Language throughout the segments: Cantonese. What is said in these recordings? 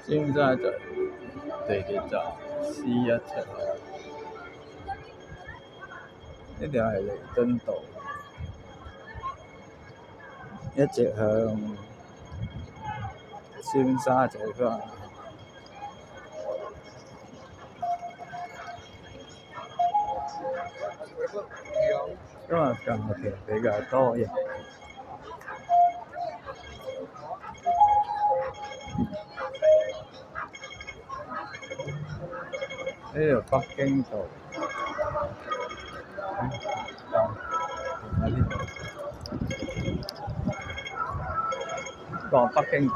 尖沙咀地鐵站 C1 出口，呢條係彌敦道，一直向尖沙咀方向。今日假期比較多人。呢條北京道，過北京道。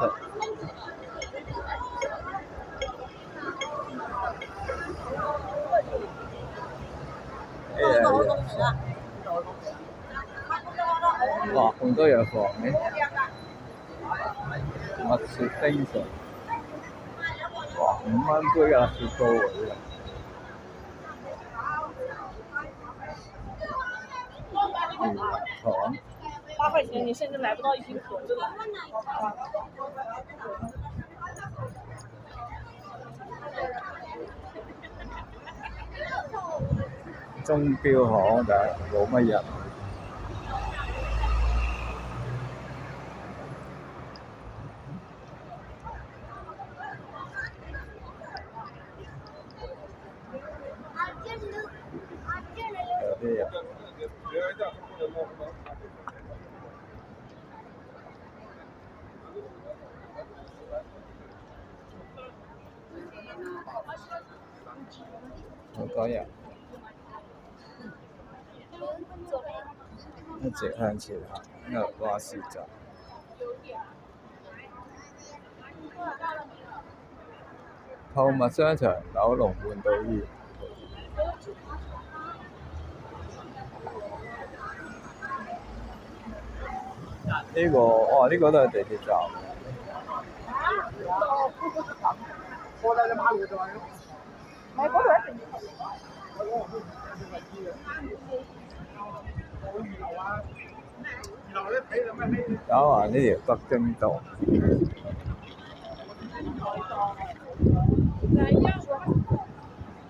哇！咁多藥房嘅，蜜雪冰城，哇！5蚊杯嘅雪糕喎，糖8塊錢你甚至買不到一瓶可樂。鐘錶行但係冇乜人。有啲人。好多人，一直向前行，入巴士站。購物商場九龍半島醫院。呢個，哇！呢個都係地鐵站。搞下呢條北京道。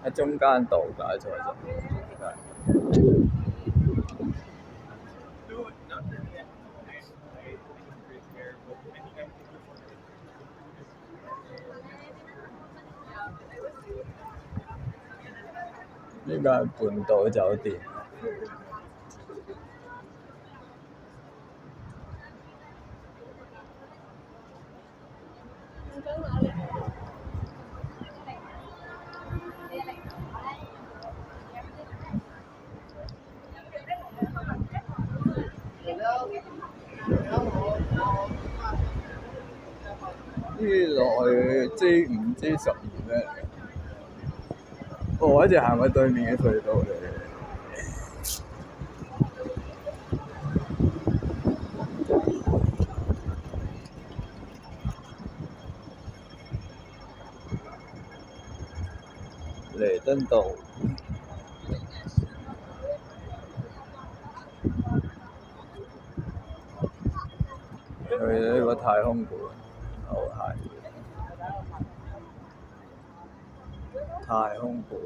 喺中間道搞錯咗。呢間係半島酒店。呢落去 J5、J12咩嚟嘅？我一直行去對面嘅隧道嚟嘅。彌敦道。去呢個太空館，好係太空館。